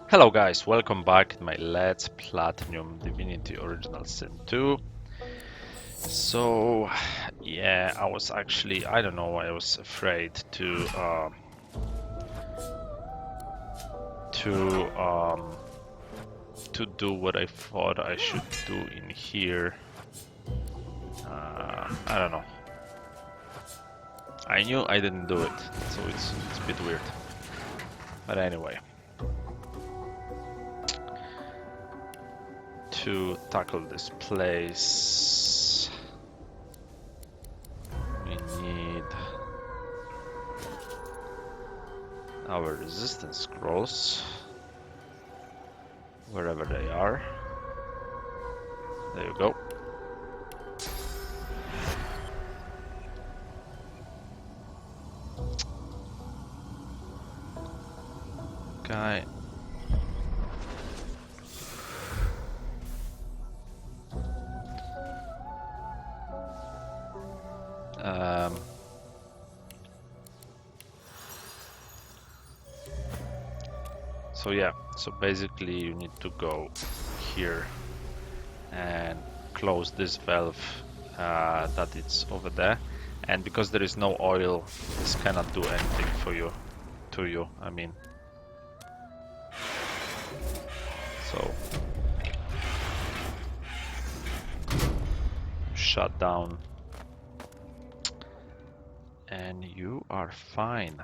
Hello guys, welcome back to my Let's Platinum Divinity Original Sin 2. So, yeah, I was actually, I don't know, I was afraid to do what I thought I should do in here. I don't know. I knew I didn't do it, so it's a bit weird. But anyway, to tackle this place, we need our resistance scrolls, wherever they are. There you go. Okay. So yeah, so basically you need to go here and close this valve that it's over there, and because there is no oil, this cannot do anything for you, to you, I mean. So shut down and you are fine.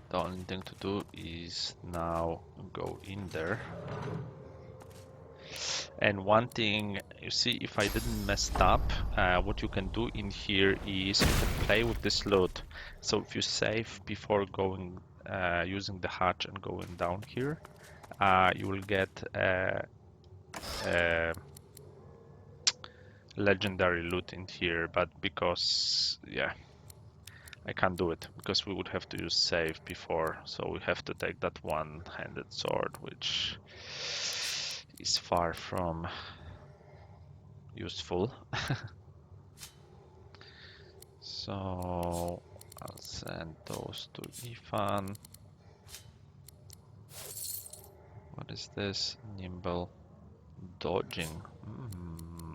The only thing to do is now go in there. And one thing, you see, if I didn't mess up, what you can do in here is you can play with this loot. So if you save before going, using the hatch and going down here, you will get a legendary loot in here. But because, yeah, I can't do it because we would have to use save before. So we have to take that one-handed sword, which is far from useful. So I'll send those to Ethan. What is this? Nimble dodging.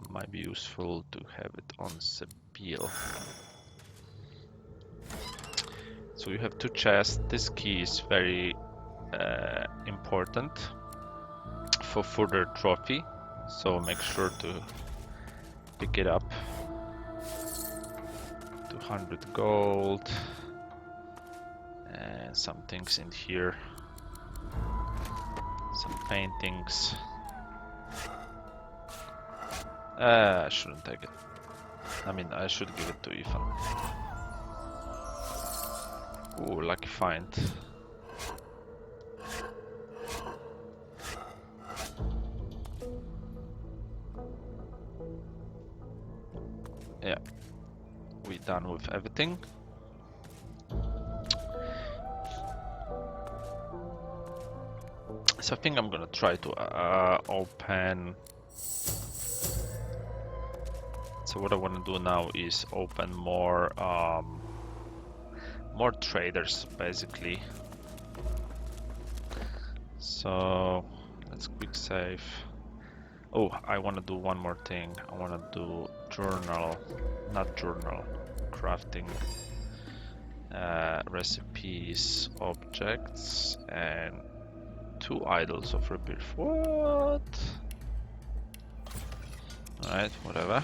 Might be useful to have it on Sebil. So you have two chests. This key is very important for further trophy. So make sure to pick it up. 200 gold. And some things in here. Some paintings. I shouldn't take it. I mean, I should give it to Ethan. Ooh, lucky find. Yeah, we done with everything. So I think I'm gonna try to open. So what I want to do now is open more traders, basically. So let's quick save. Oh, I want to do one more thing. I want to do crafting, recipes, objects, and 2 idols of rebirth. What? Alright, whatever.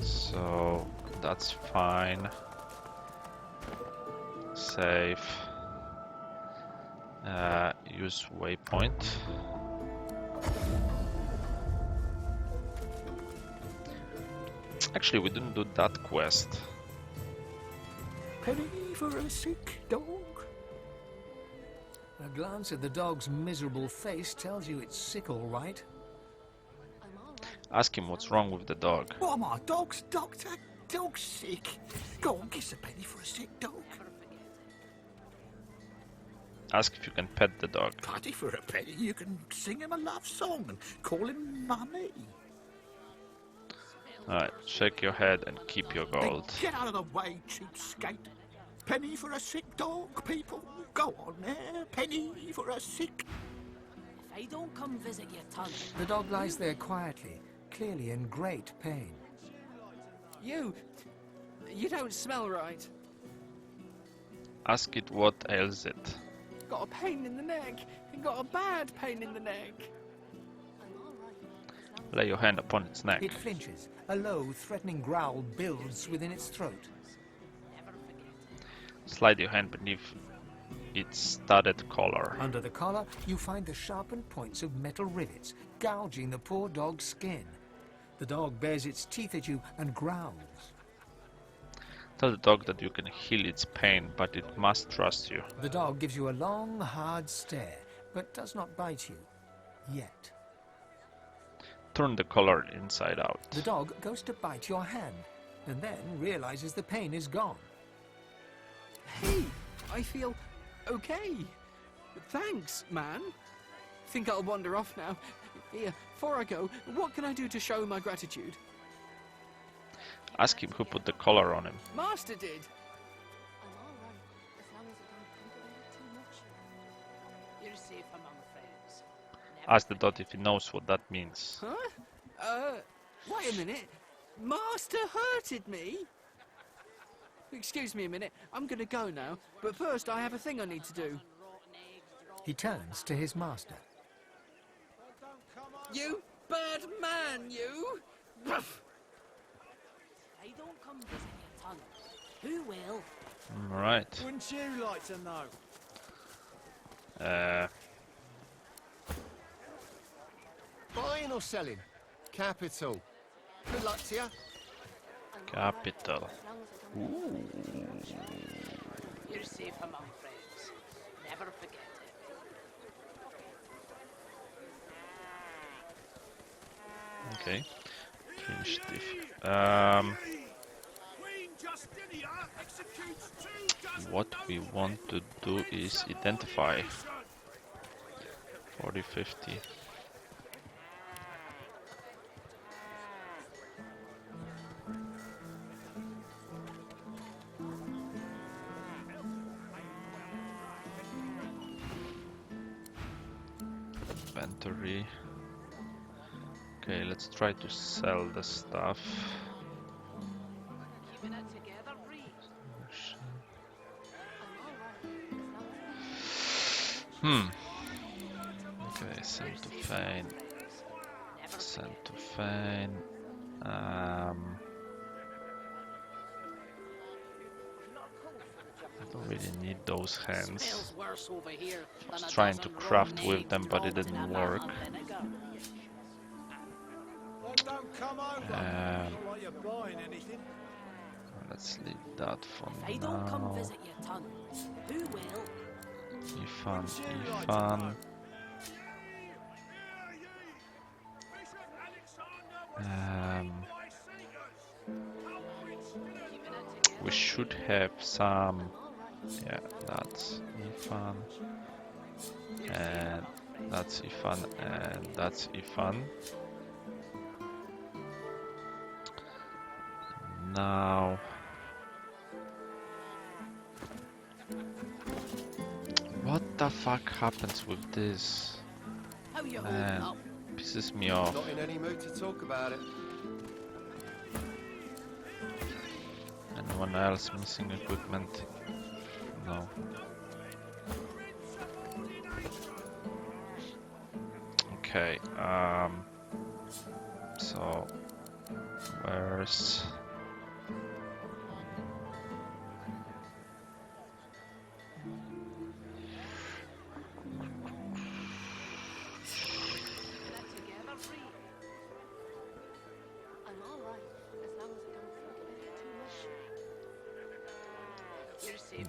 So that's fine. Save. Use waypoint. Actually, we didn't do that quest. Penny for a sick dog? A glance at the dog's miserable face tells you it's sick, all right. Ask him what's wrong with the dog. What am I, dog's doctor? Dog's sick. Go on, kiss a penny for a sick dog. Ask if you can pet the dog. Paddy for a penny, you can sing him a love song and call him Mummy. Alright, shake your head and keep your Then gold. get out of the way, cheapskate. Penny for a sick dog, people. Go on there. Penny for a sick... If I don't come visit your ton, The dog lies there quietly, clearly in great pain. You don't smell right. Ask it what ails it. Got a pain in the neck. Got a bad pain in the neck. Lay your hand upon its neck. It flinches. A low, threatening growl builds within its throat. Slide your hand beneath its studded collar. Under the collar, you find the sharpened points of metal rivets, gouging the poor dog's skin. The dog bares its teeth at you and growls. Tell the dog that you can heal its pain, but it must trust you. The dog gives you a long, hard stare, but does not bite you. Yet. Turn the collar inside out. The dog goes to bite your hand, and then realizes the pain is gone. Hey, I feel okay. Thanks, man. Think I'll wander off now. Here, before I go, what can I do to show my gratitude? Ask him who put the collar on him. Master did. you're safe among friends. Ask the dog if he knows what that means. Huh? Wait a minute. Master hurted me? Excuse me a minute. I'm gonna go now, but first I have a thing I need to do. He turns to his master. You bad man, you! Ruff. I don't come visit your ton. Who will? Right. Wouldn't you like to know? Buying or selling? Capital. Good luck to you. Capital. You're safe among friends. Never forget it. Okay. Initiative. What we want to do is identify 40, 50. Inventory. Okay, let's try to sell the stuff. Keeping it together, Bree. Okay, send to Fane. Send to Fane. I don't really need those hands. Smells worse over here than Was a trying to dozen craft rotten with eggs them, but it dropped in didn't a vat work. of vinegar. Well, don't come over. Not like you're buying anything. Let's leave that for If I don't come now. visit your ton, who will? Ifan, Wouldn't you like to Ifan. know? We should have some. Yeah, that's Ifan. And that's Ifan, and that's Ifan. Now. What the fuck happens with this? How you Man, holding up? pisses me off. Not in any mood to talk about it. Anyone else missing equipment? No. Okay, so where's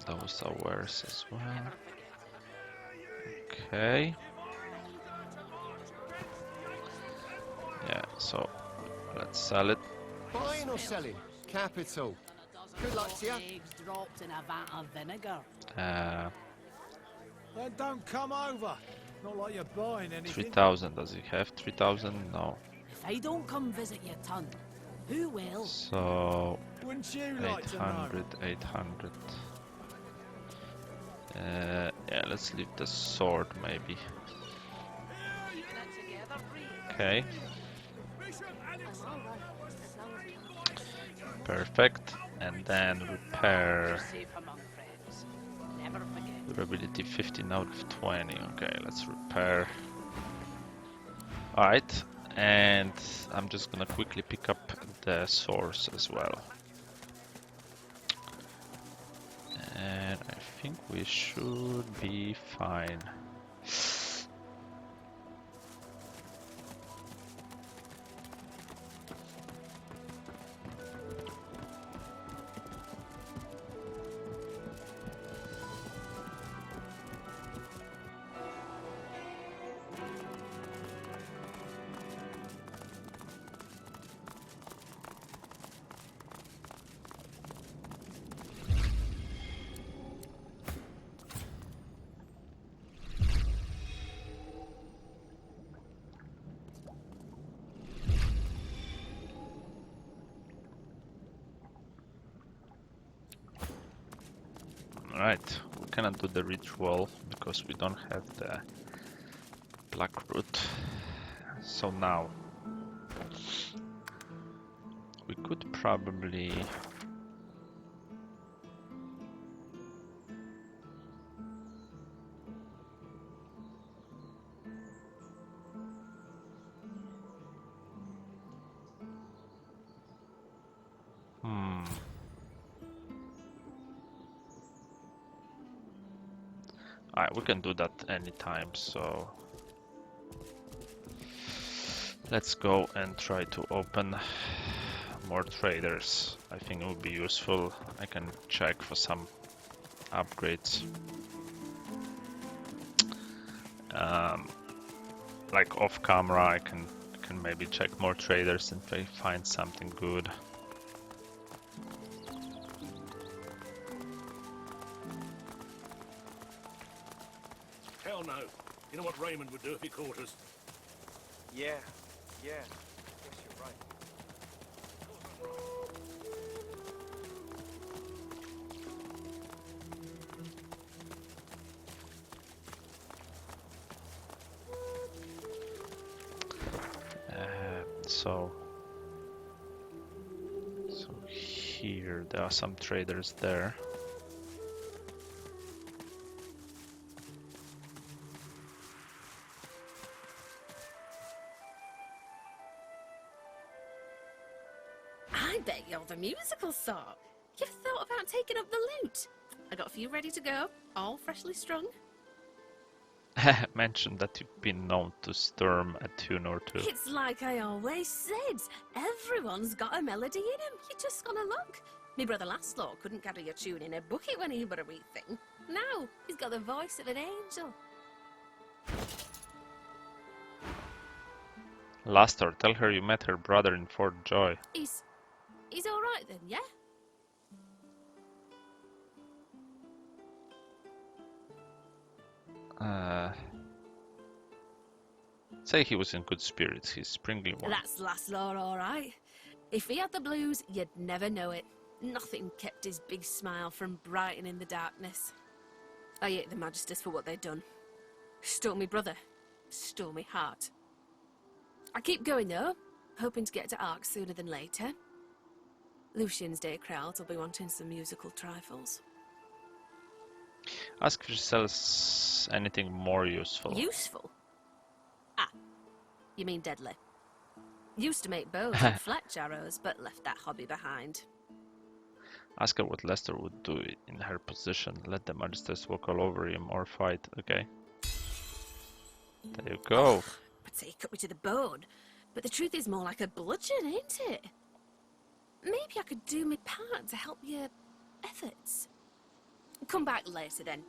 those are wares as well. Okay. Yeah, so let's sell it. Buying or selling? Capital. Good luck to you. Eggs dropped in a vat of vinegar. Then don't come over. Not like you're buying anything. 3,000. Does he have 3,000? No. If I don't come visit your ton, Who will? So Wouldn't you like to know? 800. Yeah, let's leave the sword maybe. Get together, Bree. Okay, I'm all right, as long as we have perfect. And then repair. safe among friends. Never forget. Durability 15 out of 20. Okay, let's repair. Alright, and I'm just gonna quickly pick up the source as well. And I think we should be fine. Alright, we cannot do the ritual because we don't have the black root. So now we could probably Alright, we can do that anytime, so let's go and try to open more traders. I think it would be useful. I can check for some upgrades. Like off camera, I can maybe check more traders and find something good. Hell no. You know what Raymond would do if he caught us? Yeah. Guess you're right. So here there are some traders there. I bet you're the musical sort. You've thought about taking up the lute. I got a few ready to go, all freshly strung. Mentioned that you've been known to storm a tune or two. It's like I always said. Everyone's got a melody in him. You just gotta look. Me brother Laszlo couldn't carry a tune in a bucket when he were a wee thing. Now, he's got the voice of an angel. Lastor, tell her you met her brother in Fort Joy. He's alright then, yeah? Say he was in good spirits. He's springly one. That's Laszlo, alright. If he had the blues, you'd never know it. Nothing kept his big smile from brightening the darkness. I hate the Magisters for what they'd done. Stole me brother. Stole me heart. I keep going though, hoping to get to Ark sooner than later. Lucian's Day crowds will be wanting some musical trifles. Ask if she sells anything more useful. Useful? Ah, you mean deadly. Used to make bows and fletch arrows, but left that hobby behind. Ask her what Lester would do in her position. Let the Magisters walk all over him or fight, okay? There you go. I'd say he cut me to the bone, but the truth is more like a bludgeon, ain't it? Maybe I could do my part to help your efforts. Come back later then.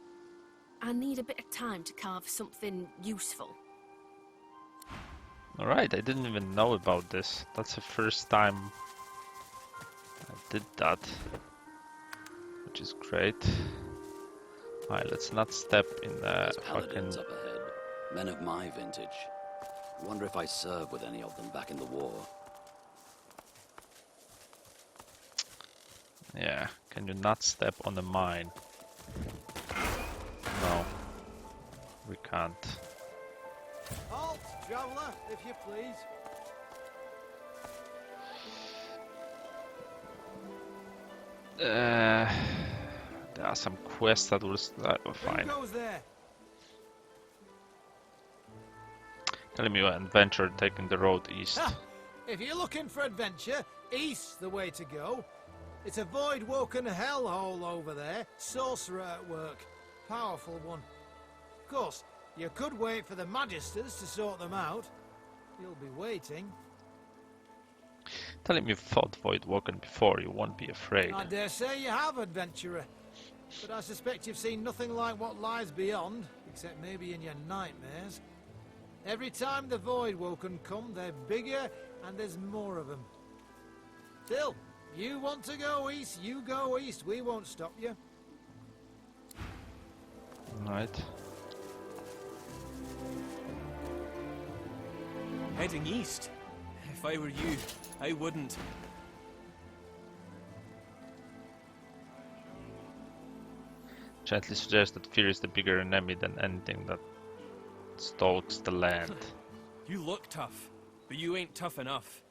I need a bit of time to carve something useful. Alright, I didn't even know about this. That's the first time I did that, which is great. Alright, let's not step in the fucking... Paladins up ahead. Men of my vintage. Wonder if I served with any of them back in the war. Yeah, can you not step on the mine? No, we can't. Halt, traveller, if you please. There are some quests that will Who fine. goes there? Telling me an adventure taking the road east. Ha! If you're looking for adventure, east's the way to go. It's a void-woken hellhole over there. Sorcerer at work. Powerful one. Of course, you could wait for the Magisters to sort them out. You'll be waiting. Telling me you've fought Void Woken before, you won't be afraid. I dare say you have, adventurer. But I suspect you've seen nothing like what lies beyond, except maybe in your nightmares. Every time the Void-woken come, they're bigger and there's more of them. Still, you want to go east, you go east. We won't stop you. Right. Heading east? If I were you, I wouldn't. Gently suggests that fear is the bigger enemy than anything that stalks the land. You look tough, but you ain't tough enough.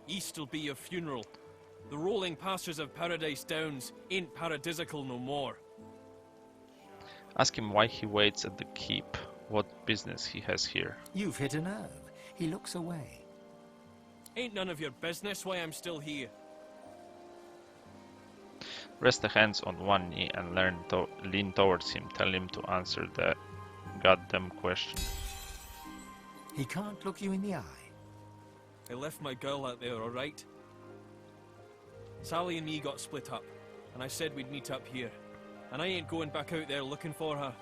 East'll be your funeral. The rolling pastures of Paradise Downs ain't paradisical no more. Ask him why he waits at the keep, what business he has here. You've hit a nerve. He looks away. Ain't none of your business why I'm still here. Rest the hands on one knee and lean towards him. Tell him to answer the goddamn question. He can't look you in the eye. I left my girl out there, alright? Sally and me got split up, and I said we'd meet up here. And I ain't going back out there looking for her.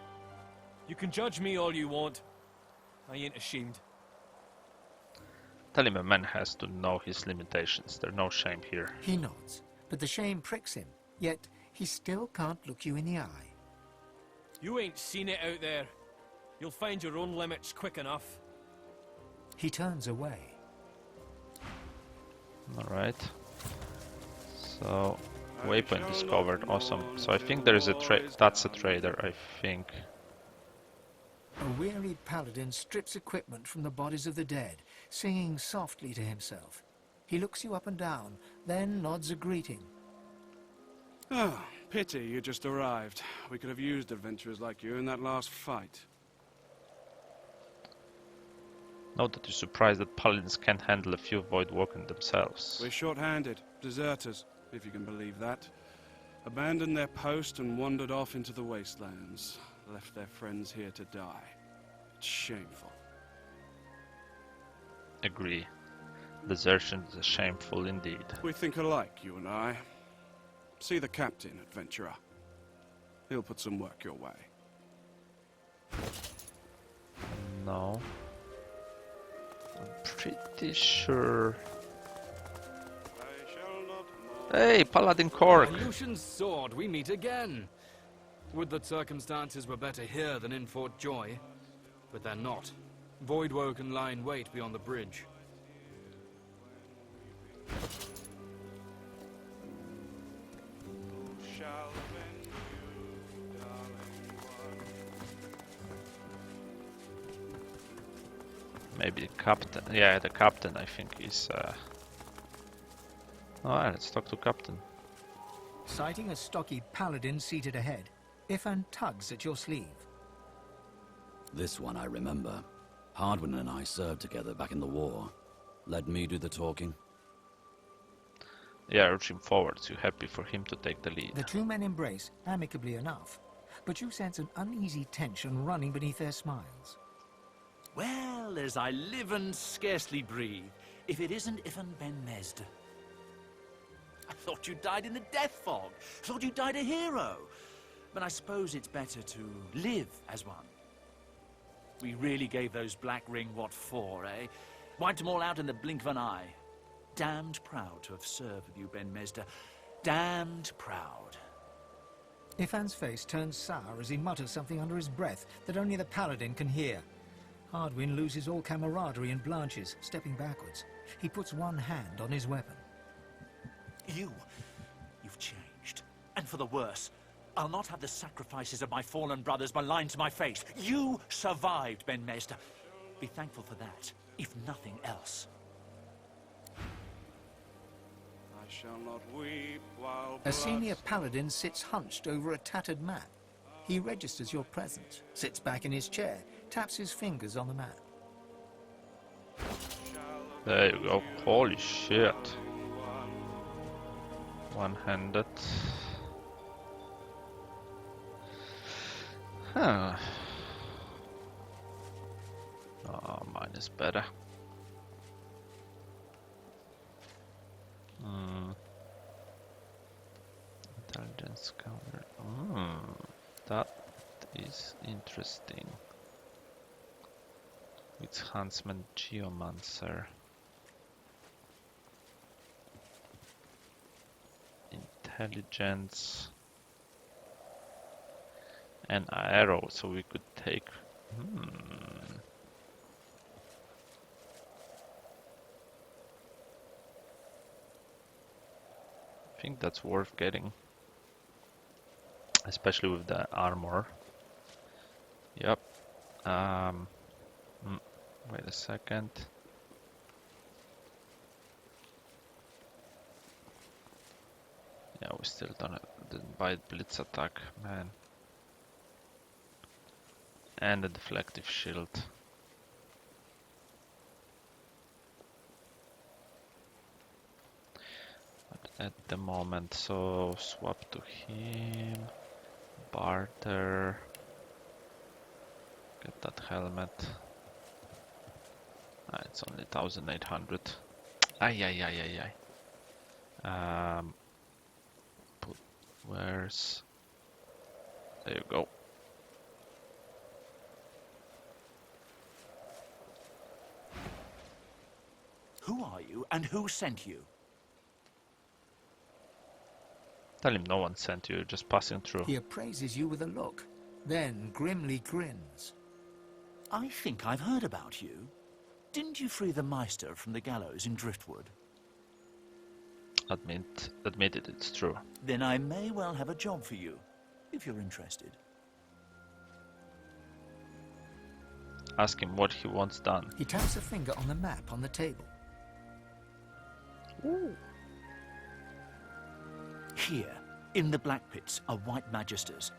You can judge me all you want. I ain't ashamed. Tell him a man has to know his limitations. There's no shame here. He nods, but the shame pricks him. Yet, he still can't look you in the eye. You ain't seen it out there. You'll find your own limits quick enough. He turns away. Alright. So, waypoint discovered. Awesome. So I think there is a that's a trader, I think. A weary paladin strips equipment from the bodies of the dead, singing softly to himself. He looks you up and down, then nods a greeting. Oh, pity you just arrived. We could have used adventurers like you in that last fight. Note that you're surprised that paladins can't handle a few Void-woken themselves. We're short-handed, deserters, if you can believe that. Abandoned their post and wandered off into the wastelands. Left their friends here to die. It's shameful. Agree. Desertion is shameful indeed. We think alike, you and I. See the captain, adventurer. He'll put some work your way. No. I'm pretty sure. Hey, Paladin Cork! Lucian's sword, we meet again. Would that circumstances were better here than in Fort Joy, but they're not. Void-woken lie in wait beyond the bridge. Maybe the captain. Yeah, the captain, I think, is. Alright, let's talk to captain. Sighting a stocky paladin seated ahead, Ifan tugs at your sleeve. This one I remember. Hardwin and I served together back in the war. Let me do the talking. Yeah, urge him forward. So happy for him to take the lead. The two men embrace, amicably enough, but you sense an uneasy tension running beneath their smiles. Well, as I live and scarcely breathe, if it isn't Ifan Ben Mesd. I thought you died in the death fog. Thought you died a hero. But I suppose it's better to live as one. We really gave those Black Ring what for, eh? Wiped them all out in the blink of an eye. Damned proud to have served with you, Ben Mesda. Damned proud. Ifan's face turns sour as he mutters something under his breath that only the paladin can hear. Hardwin loses all camaraderie and blanches, stepping backwards. He puts one hand on his weapon. You've changed. for the worse. I'll not have the sacrifices of my fallen brothers maligned to my face. You survived, Ben Mesd. Be thankful for that, if nothing else. I shall not weep while A senior paladin sits hunched over a tattered map. He registers your presence, sits back in his chair, taps his fingers on the map. There you go. Holy shit. One-handed. Huh. Oh, mine is better. Intelligence counter. That is interesting. With Huntsman Geomancer. Intelligence. And arrow, so we could take. I think that's worth getting, especially with the armor. Yep. Wait a second. Yeah, we still didn't buy blitz attack, man. And a deflective shield. But at the moment, so swap to him. Barter. Get that helmet. It's only 1,800. Ay. Put where's? There you go. Who are you, and who sent you? Tell him no one sent you, just passing through. He appraises you with a look, then grimly grins. I think I've heard about you. Didn't you free the Meister from the gallows in Driftwood? Admitted it's true. Then I may well have a job for you, if you're interested. Ask him what he wants done. He taps a finger on the map on the table. Ooh. Here, in the Black Pits, are White Magisters.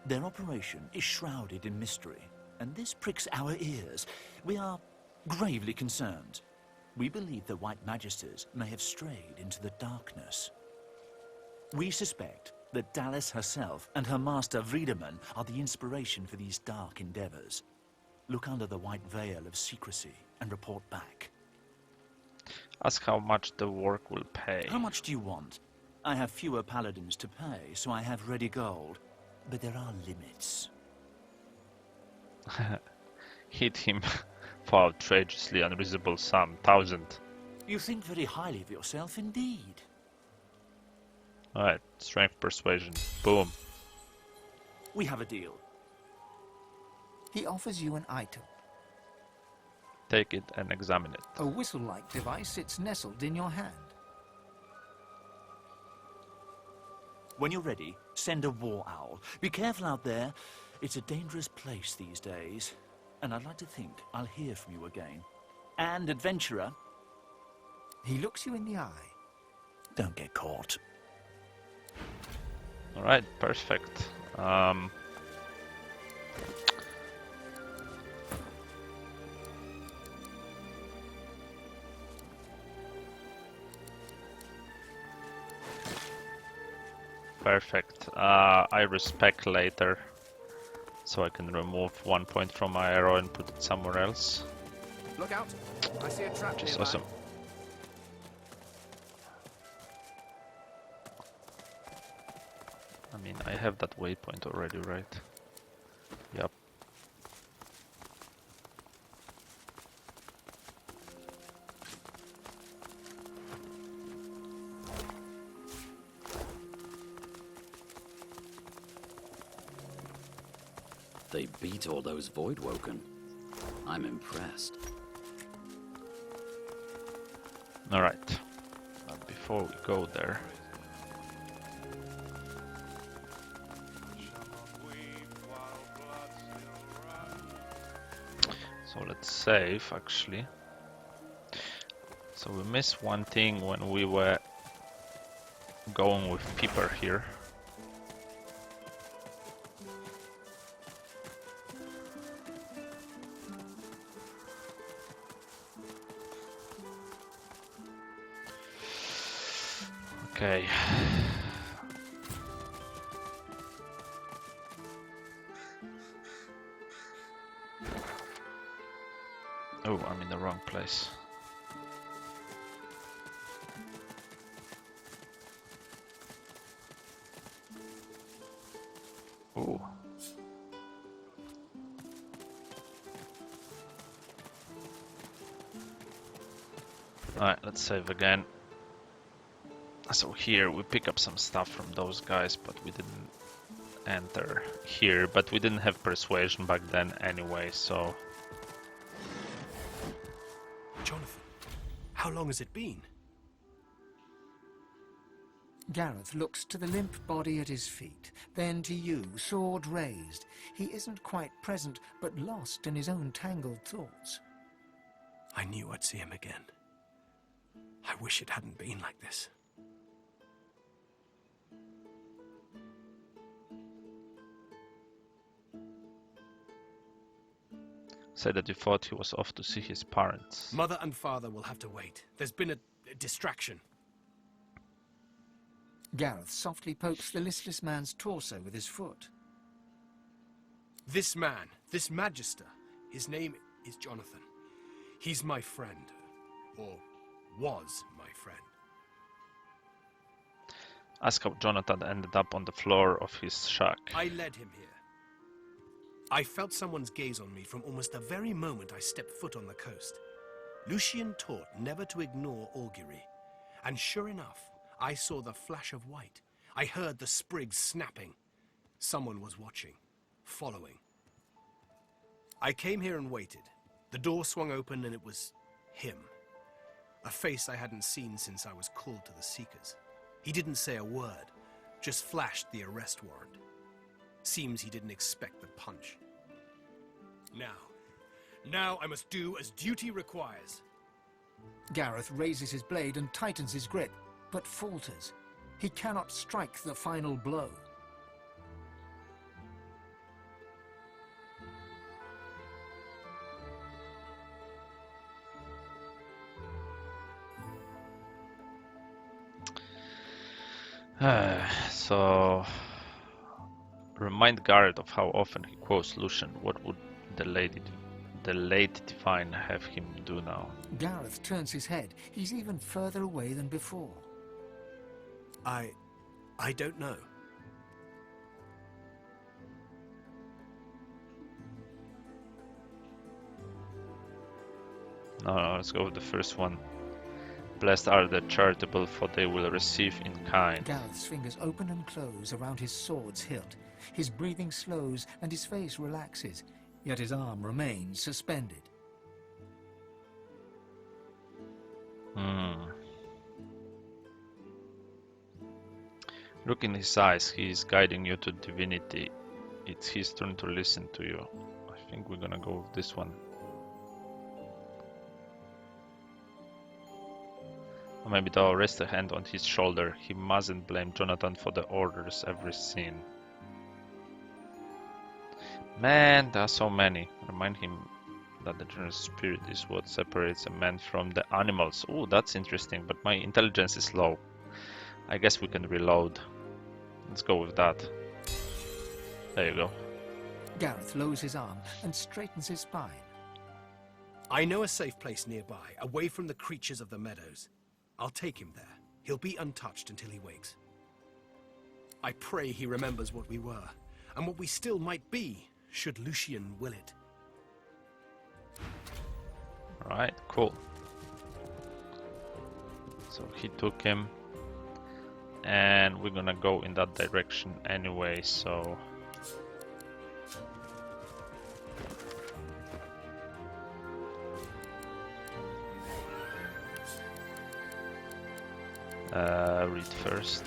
Their operation is shrouded in mystery, and this pricks our ears. We are gravely concerned. We believe the White Magisters may have strayed into the darkness. We suspect that Dallas herself and her master Vriedemann are the inspiration for these dark endeavors. Look under the white veil of secrecy and report back. Ask how much the work will pay. How much do you want? I have fewer paladins to pay, so I have ready gold. But there are limits. Hit him for outrageously unreasonable sum, 1,000. You think very highly of yourself indeed. Alright, strength persuasion. Boom. We have a deal. He offers you an item. Take it and examine it. A whistle-like device sits nestled in your hand. When you're ready, send a war owl. Be careful out there. It's a dangerous place these days. And I'd like to think I'll hear from you again. And, adventurer... He looks you in the eye. Don't get caught. Alright, perfect. Perfect. I respec later, so I can remove 1 point from my arrow and put it somewhere else. Look out! I see a trap Which is nearby. awesome. I mean, I have that waypoint already, right? Yep. They beat all those Voidwoken. I'm impressed. Alright. But before we go there... So let's save actually. So we missed one thing when we were going with Peeper here. Okay. Oh, I'm in the wrong place. Oh. Alright, let's save again. So here we pick up some stuff from those guys, but we didn't enter here. But we didn't have persuasion back then anyway, so... Jonathan, how long has it been? Gareth looks to the limp body at his feet, then to you, sword raised. He isn't quite present, but lost in his own tangled thoughts. I knew I'd see him again. I wish it hadn't been like this. Said that you thought he was off to see his parents. Mother and father will have to wait. There's been a distraction. Gareth softly pokes the listless man's torso with his foot. This man, this magister, his name is Jonathan. He's my friend. Or was my friend. Ask how Jonathan ended up on the floor of his shack. I led him here. I felt someone's gaze on me from almost the very moment I stepped foot on the coast. Lucian taught never to ignore augury. And sure enough, I saw the flash of white. I heard the sprigs snapping. Someone was watching, following. I came here and waited. The door swung open and it was him. A face I hadn't seen since I was called to the Seekers. He didn't say a word, just flashed the arrest warrant. Seems he didn't expect the punch. Now I must do as duty requires. Gareth raises his blade and tightens his grip, but falters. He cannot strike the final blow. So, remind Gareth of how often he quotes Lucian. What would the late Divine have him do now? Gareth turns his head. He's even further away than before. I don't know. No, let's go with the first one. Blessed are the charitable, for they will receive in kind. Gareth's fingers open and close around his sword's hilt. His breathing slows and his face relaxes, yet his arm remains suspended. Look in his eyes, he is guiding you to divinity. It's his turn to listen to you. I think we're gonna go with this one. Or maybe they'll rest a hand on his shoulder. He mustn't blame Jonathan for the orders every scene. Man, there are so many. Remind him that the generous spirit is what separates a man from the animals. Oh, that's interesting, but my intelligence is low. I guess we can reload. Let's go with that. There you go. Gareth lowers his arm and straightens his spine. I know a safe place nearby, away from the creatures of the meadows. I'll take him there. He'll be untouched until he wakes. I pray he remembers what we were, and what we still might be, should Lucian will it. Alright, cool. So he took him, and we're gonna go in that direction anyway, so... read first.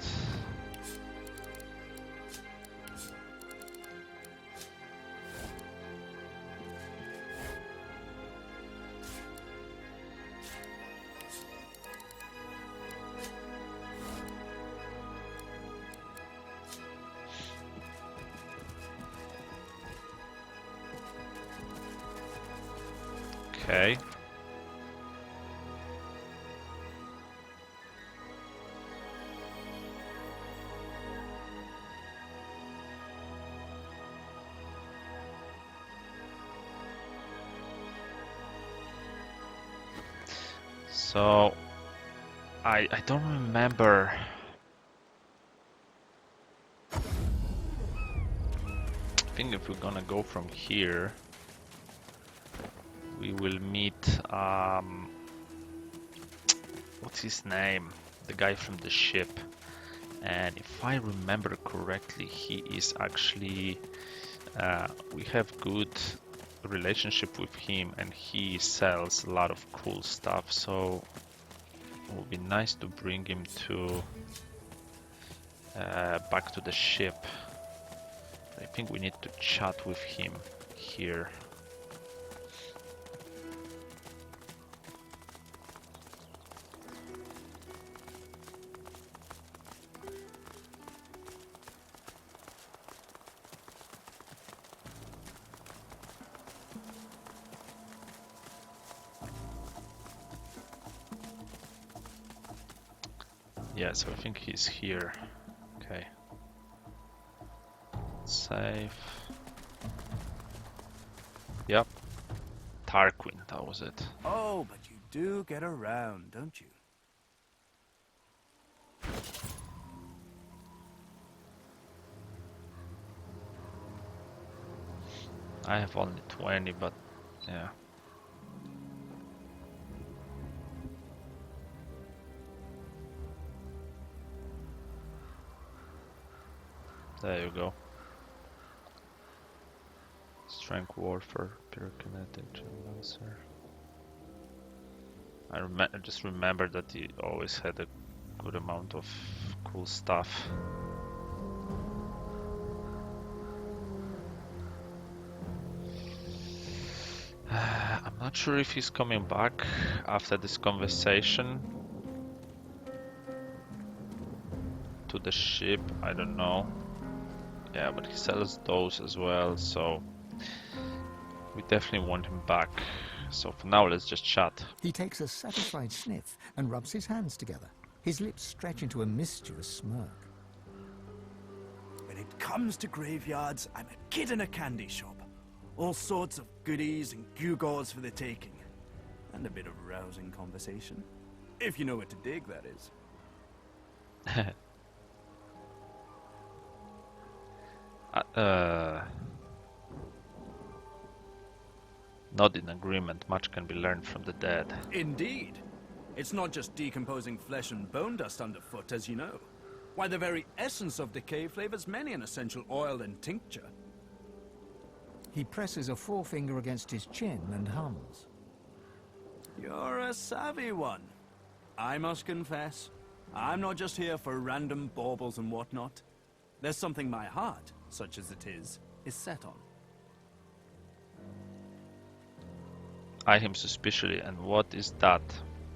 Okay. So I don't remember. I think if we're gonna go from here, we will meet what's his name? The guy from the ship. And if I remember correctly, he is actually we have good relationship with him, and he sells a lot of cool stuff, so it would be nice to bring him to back to the ship. I think we need to chat with him here. Yeah, so I think he's here. Okay. Save. Yep. Tarquin, that was it. Oh, but you do get around, don't you? I have only 20, but yeah. There you go. Strength warfare, pyrokinetic, lancer. I just remember that he always had a good amount of cool stuff. I'm not sure if he's coming back after this conversation to the ship. I don't know. Yeah, but he sells those as well, so we definitely want him back. So for now, let's just chat. He takes a satisfied sniff and rubs his hands together. His lips stretch into a mischievous smirk. When it comes to graveyards, I'm a kid in a candy shop. All sorts of goodies and gewgaws for the taking. And a bit of rousing conversation. If you know what to dig, that is. Not in agreement. Much can be learned from the dead. Indeed. It's not just decomposing flesh and bone dust underfoot, as you know. Why, the very essence of decay flavors many an essential oil and tincture. He presses a forefinger against his chin and hums. You're a savvy one. I must confess, I'm not just here for random baubles and whatnot. There's something my heart, such as it is set on. Eye him suspiciously, and what is that?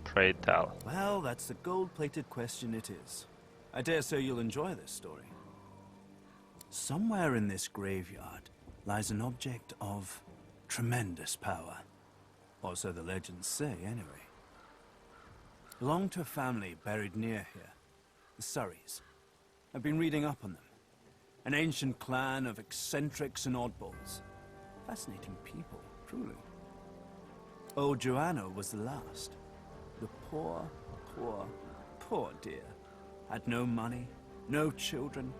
Pray tell. Well, that's the gold-plated question it is. I dare say you'll enjoy this story. Somewhere in this graveyard lies an object of tremendous power. Or so the legends say, anyway. Belonged to a family buried near here, the Surreys. I've been reading up on them. An ancient clan of eccentrics and oddballs. Fascinating people, truly. Old Joanna was the last. The poor, poor dear. Had no money, no children,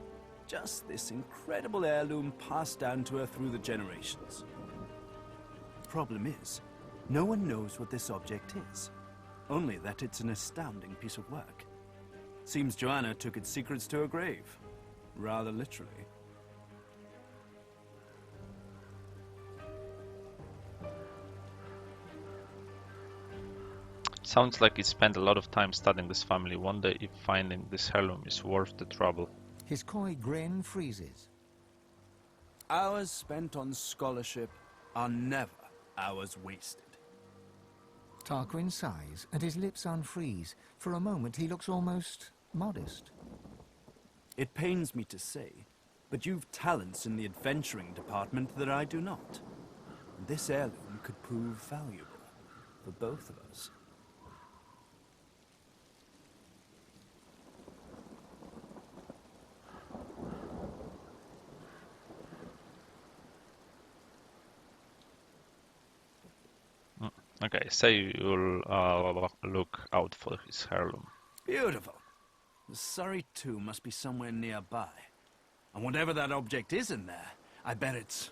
just this incredible heirloom passed down to her through the generations. The problem is, no one knows what this object is. Only that it's an astounding piece of work. Seems Joanna took its secrets to her grave. Rather literally. Sounds like he spent a lot of time studying this family. Wonder if finding this heirloom is worth the trouble. His coy grin freezes. Hours spent on scholarship are never hours wasted. Tarquin sighs and his lips unfreeze. For a moment he looks almost modest. It pains me to say, but you've talents in the adventuring department that I do not. And this heirloom could prove valuable. for both of us. Okay, say you'll look out for his heirloom. Beautiful. The Surrey tomb must be somewhere nearby. And whatever that object is in there, I bet it's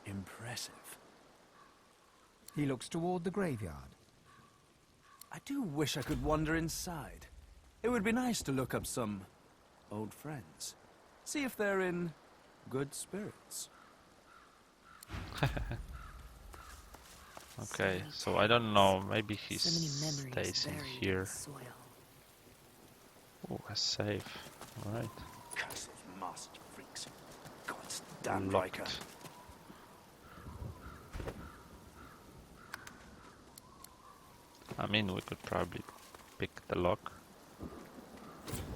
impressive. He looks toward the graveyard. I do wish I could wander inside. It would be nice to look up some old friends. See if they're in good spirits. Okay, so I don't know, maybe he stays in here. Oh, a safe. Alright. Curse those master freaks. God's damn Riker. I mean, we could probably pick the lock.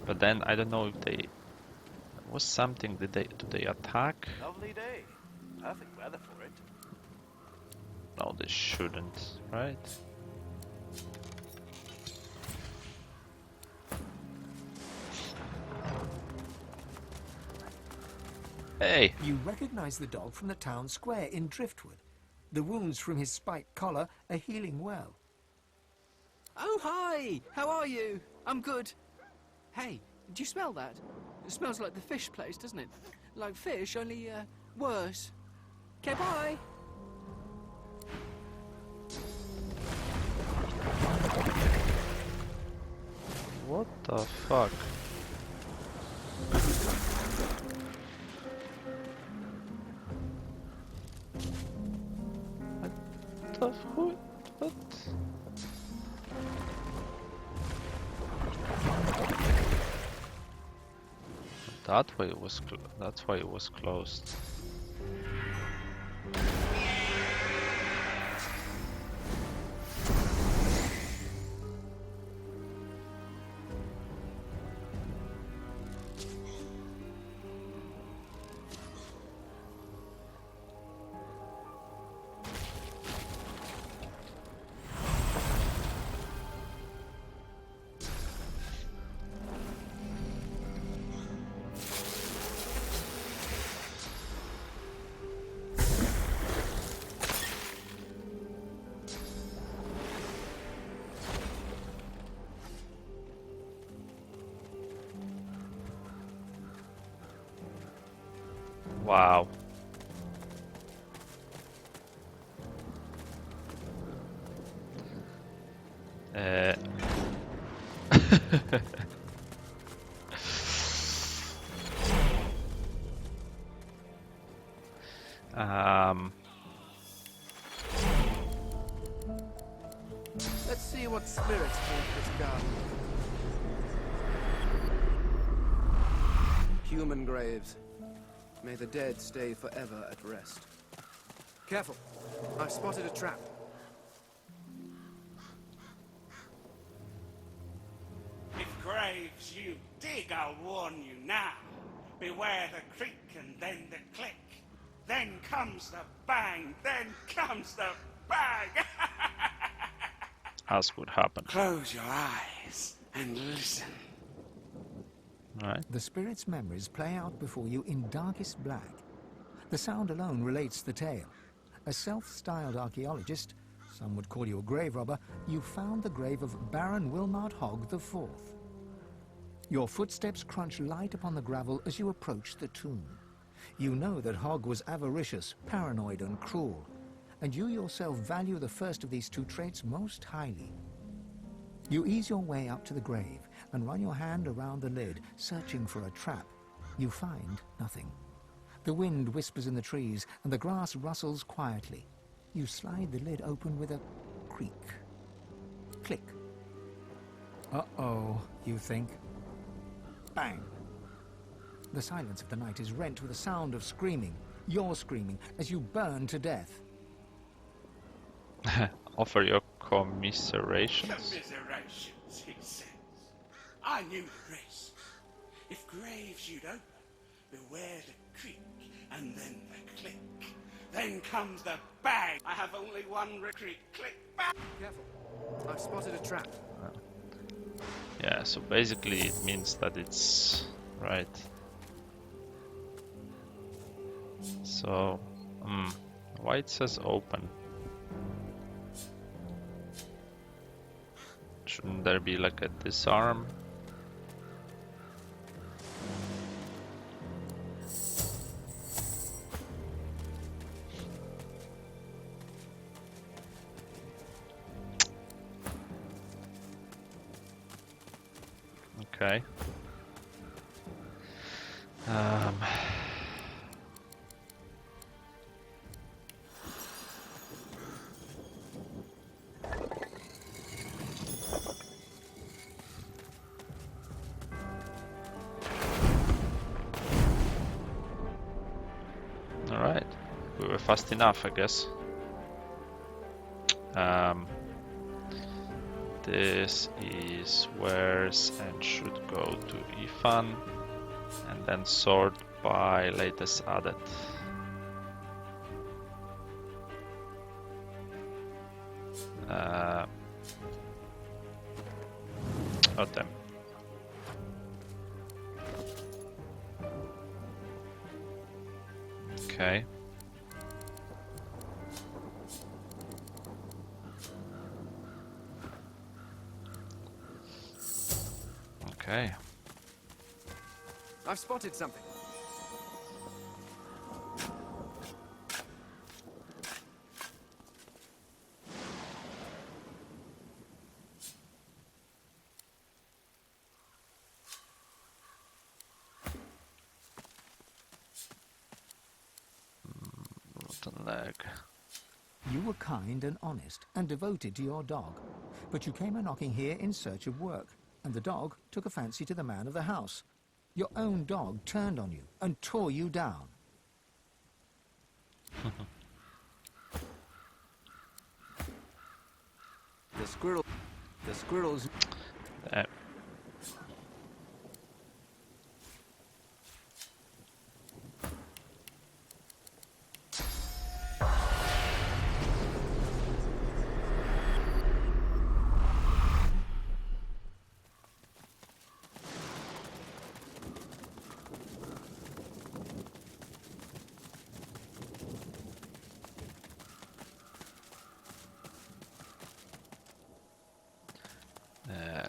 But then I don't know if they... was something, do they attack? Lovely day. Perfect weather for it. No, they shouldn't, right? Hey! You recognize the dog from the town square in Driftwood. The wounds from his spiked collar are healing well. Oh, hi! How are you? I'm good. Hey, do you smell that? It smells like the fish place, doesn't it? Like fish, only, worse. Okay, bye! What the fuck? What the fuck? What? That way it was that's why it was closed. Wow. Let's see what spirits haunt this garden. Human graves. May the dead stay forever at rest. Careful. I've spotted a trap. If graves you dig, I'll warn you now. Beware the creak and then the click. Then comes the bang, then comes the bang. As would happen. Close your eyes and listen. Right. The spirit's memories play out before you in darkest black. The sound alone relates the tale. A self-styled archaeologist, some would call you a grave robber, you found the grave of Baron Wilmart Hogg IV. Your footsteps crunch light upon the gravel as you approach the tomb. You know that Hogg was avaricious, paranoid, and cruel, and you yourself value the first of these two traits most highly. You ease your way up to the grave and run your hand around the lid, searching for a trap. You find nothing. The wind whispers in the trees, and the grass rustles quietly. You slide the lid open with a creak. Click. Uh-oh, you think. Bang. The silence of the night is rent with a sound of screaming. You're screaming as you burn to death. Offer your commiserations. Commiserations, he says. I knew the rest. If graves you'd open, beware the creak and then the click. then comes the bang. I have only one retreat. Click, bang. Careful. I've spotted a trap. Yeah, so basically it means that it's right. So, why it says open? Shouldn't there be like a disarm? Okay. Alright, we were fast enough, I guess. This is where's and should go to Ifan, and then sort by latest added. Oh damn. Okay. Okay. I've spotted something. Rotten leg. You were kind and honest and devoted to your dog, but you came a-knocking here in search of work, and the dog took a fancy to the man of the house. Your own dog turned on you and tore you down. The squirrel's...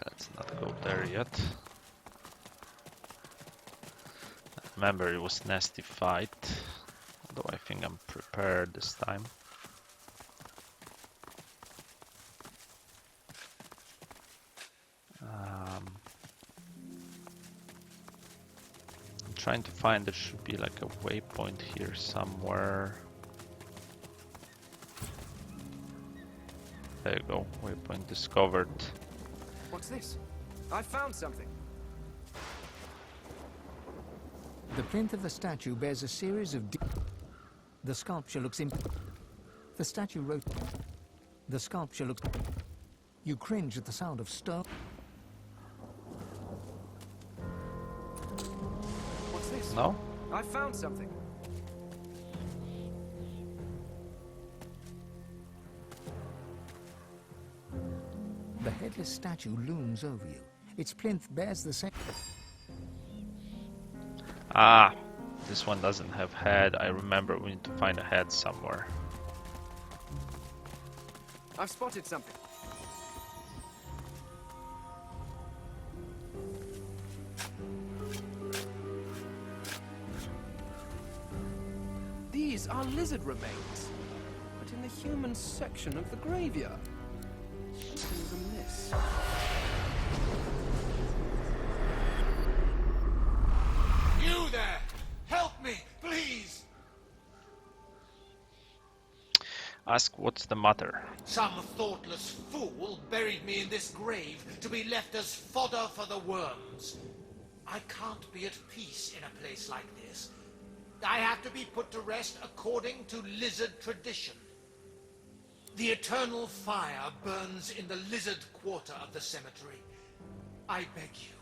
Let's not go there yet. Remember, it was nasty fight, although I think I'm prepared this time. I'm trying to find, there should be like a waypoint here somewhere. There you go, waypoint discovered. What's this? I found something. The plinth of the statue bears a series of... The sculpture looks The statue wrote... The sculpture looks... You cringe at the sound of stone. What's this? No? I found something. The headless statue looms over you. Its plinth bears the same... Ah, this one doesn't have head. I remember we need to find a head somewhere. I've spotted something. These are lizard remains, but in the human section of the graveyard. Something's amiss. You there! Help me, please! Ask what's the matter. Some thoughtless fool buried me in this grave to be left as fodder for the worms. I can't be at peace in a place like this. I have to be put to rest according to lizard tradition. The eternal fire burns in the lizard quarter of the cemetery. I beg you,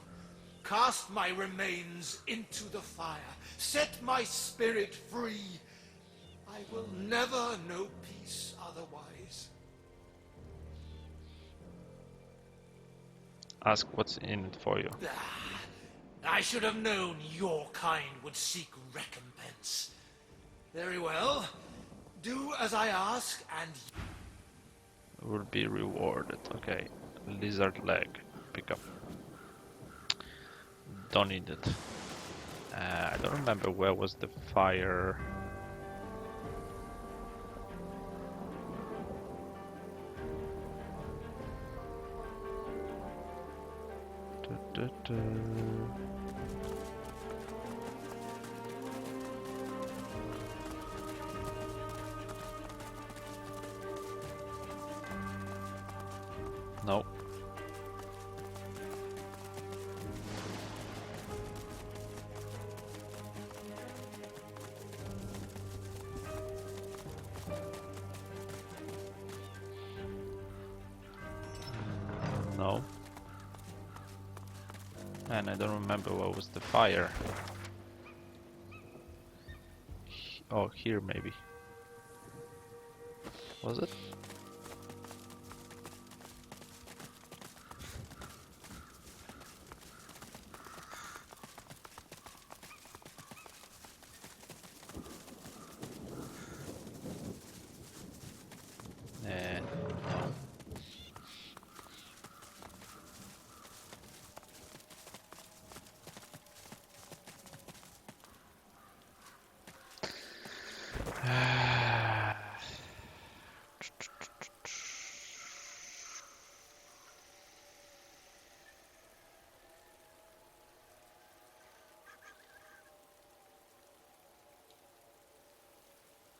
cast my remains into the fire. Set my spirit free. I will never know peace otherwise. Ask what's in it for you. I should have known your kind would seek recompense. Very well. Do as I ask, and Will be rewarded. Okay. Lizard leg. Pick up. Don't need it. I don't remember where was the fire. No. No. And I don't remember what was the fire. Oh, here maybe. Was it?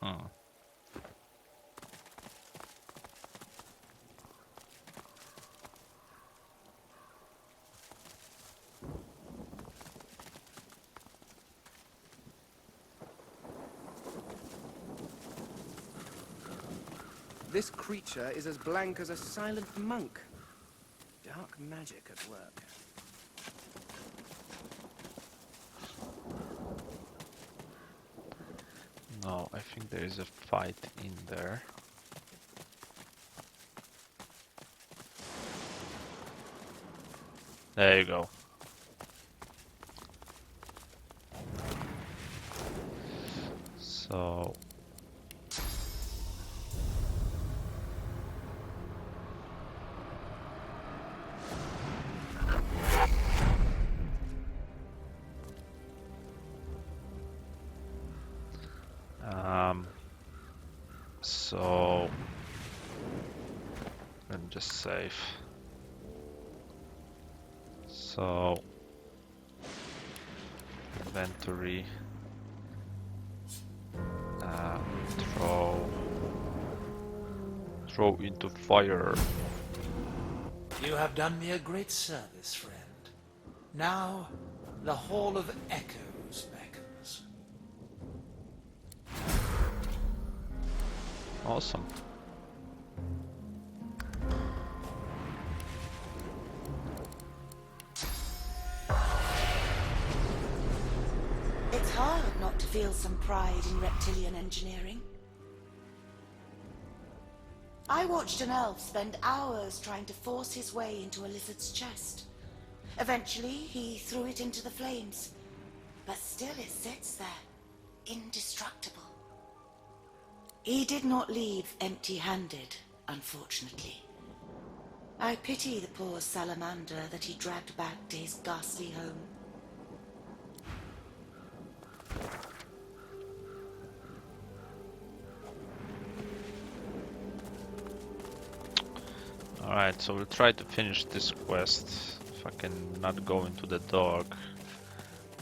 No. Hmm. This creature is as blank as a silent monk. Dark magic at work. No, I think there is a fight in there. There you go. So so let me just save. So inventory, throw into fire. you have done me a great service, friend. Now, the Hall of Echoes beckons. Awesome. It's hard not to feel some pride in reptilian engineering. I watched an elf spend hours trying to force his way into a lizard's chest. Eventually, he threw it into the flames, but still it sits there, indestructible. He did not leave empty-handed, unfortunately. I pity the poor salamander that he dragged back to his ghastly home. Alright, so we'll try to finish this quest. If I can not go into the dog,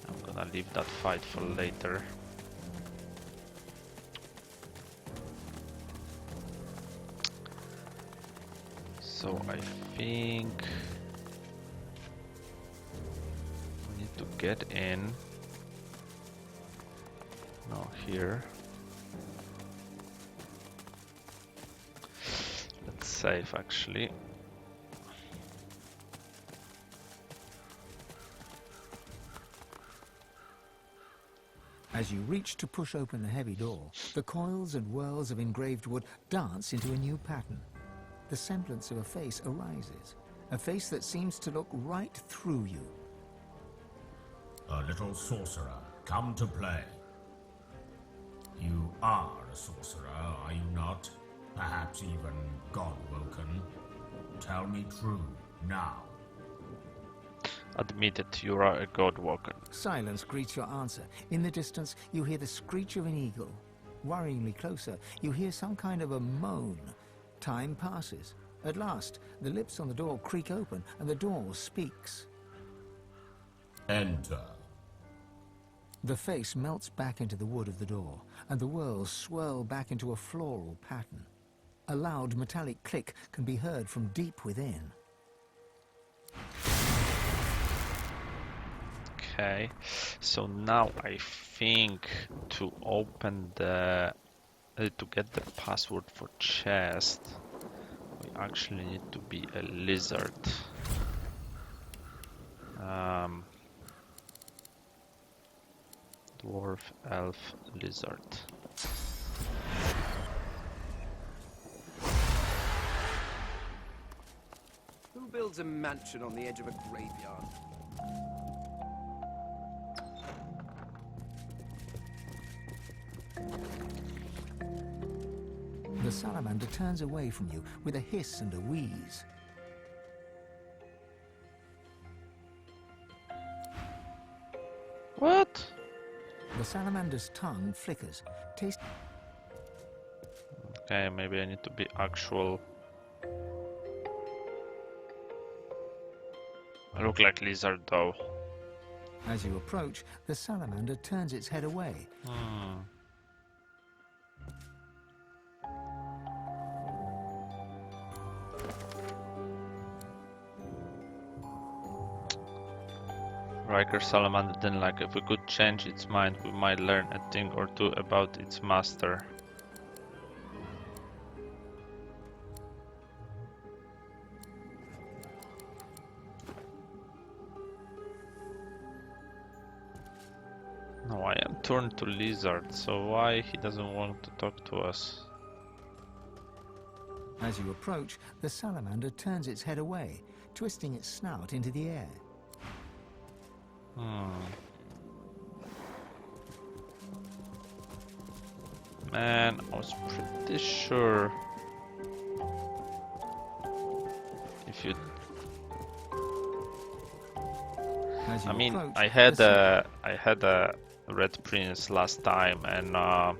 I'm gonna leave that fight for later. So I think we need to get in. No, here. Let's save actually. As you reach to push open the heavy door, the coils and whirls of engraved wood dance into a new pattern. The semblance of a face arises, a face that seems to look right through you. A little sorcerer, come to play. You are a sorcerer, are you not? Perhaps even God-woken. Tell me true, now. Admit it, you are a God-woken. Silence greets your answer. In the distance, you hear the screech of an eagle. Worryingly closer, you hear some kind of a moan. Time passes. At last, the lips on the door creak open, and the door speaks. Enter. The face melts back into the wood of the door, and the whirls swirl back into a floral pattern. A loud metallic click can be heard from deep within. Okay, so now I think to open the... to get the password for chest, we actually need to be a lizard. Dwarf, elf, lizard. Who builds a mansion on the edge of a graveyard? The salamander turns away from you with a hiss and a wheeze. What? The salamander's tongue flickers. Taste. Okay, maybe I need to be actual. I look like lizard though. As you approach, the salamander turns its head away. Riker Salamander didn't like. If we could change its mind, we might learn a thing or two about its master. No, I am turned to lizard, so why he doesn't want to talk to us? As you approach, the salamander turns its head away, twisting its snout into the air. Man, I was pretty sure if you... I mean, I had a Red Prince last time, and I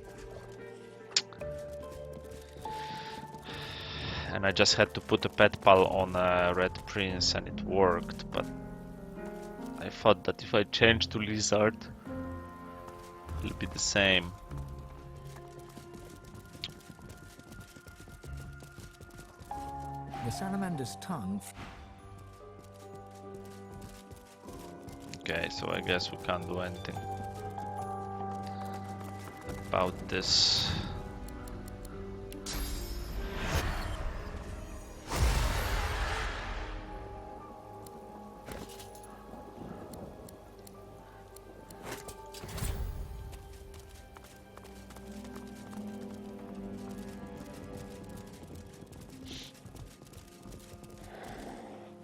just had to put a pet pal on a Red Prince, and it worked. But I thought that if I change to lizard, it'll be the same. The salamander's tongue. Okay, so I guess we can't do anything about this.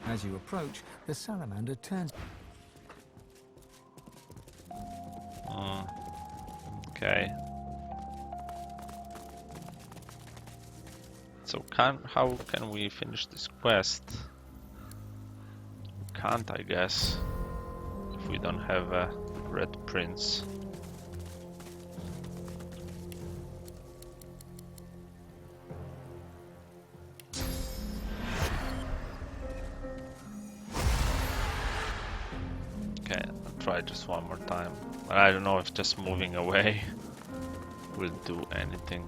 As you approach, the salamander turns. Okay. So how can we finish this quest? We can't, I guess, if we don't have a Red Prince. Okay, I'll try just one more time. But I don't know if just moving away will do anything.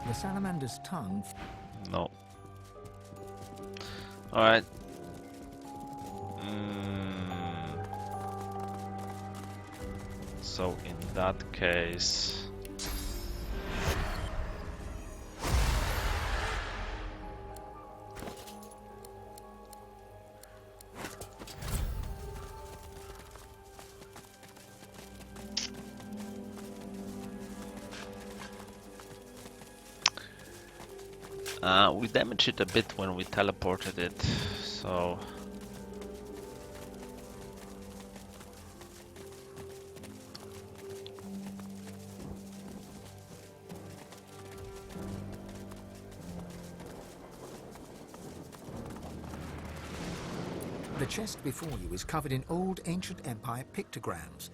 The salamander's tongue. No. Alright. So in that case... We damaged it a bit when we teleported it, so... The chest before you is covered in old ancient empire pictograms.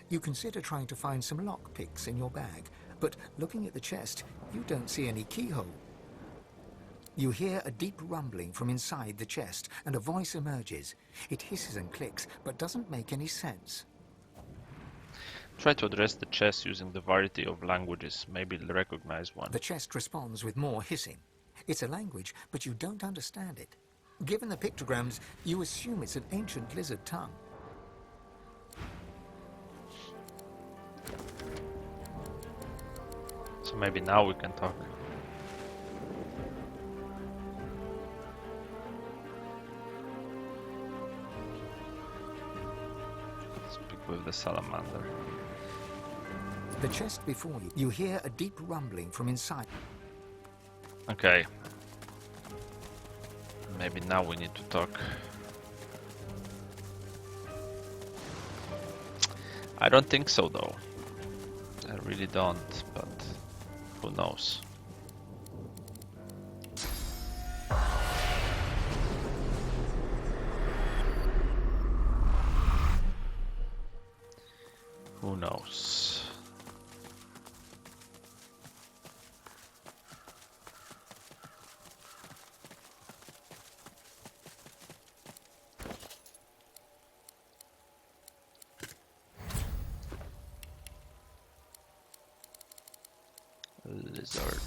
You consider trying to find some lockpicks in your bag, but looking at the chest, you don't see any keyhole. You hear a deep rumbling from inside the chest, and a voice emerges. It hisses and clicks, but doesn't make any sense. Try to address the chest using the variety of languages. Maybe you'll recognize one. The chest responds with more hissing. It's a language, but you don't understand it. Given the pictograms, you assume it's an ancient lizard tongue. So maybe now we can talk. Speak with the salamander. The chest before you, you hear a deep rumbling from inside. Okay. Maybe now we need to talk. I don't think so though. I really don't, but who knows? Who knows? Lizard.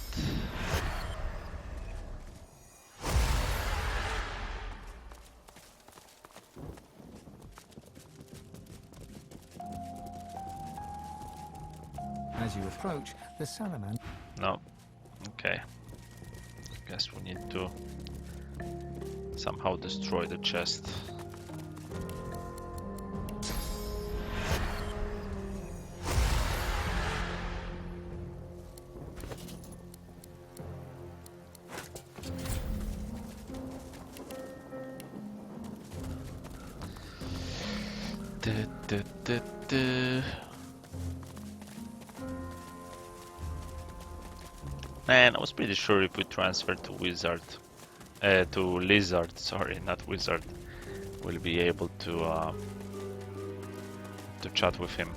As you approach, the salamander... No. Okay. Guess we need to somehow destroy the chest. Man, I was pretty sure if we transfer to lizard, sorry, not wizard, we'll be able to chat with him.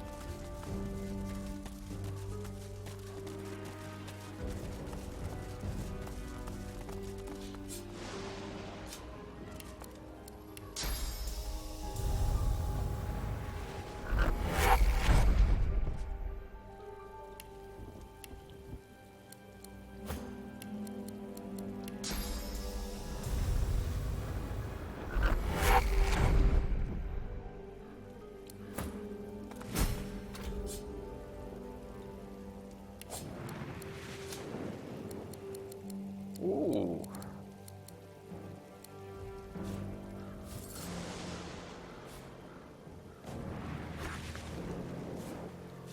Ooh.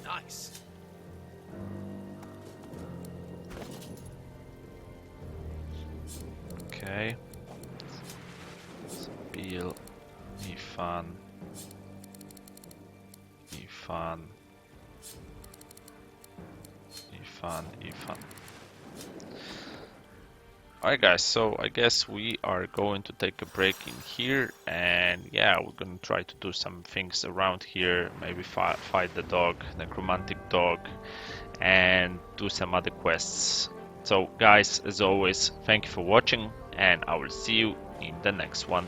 Nice. Okay. Spiel, Ifan, Ifan, Ifan, Ifan. Alright guys, so I guess we are going to take a break in here, and yeah, we're gonna try to do some things around here, maybe fight the dog, necromantic dog, and do some other quests. So guys, as always, thank you for watching, and I will see you in the next one.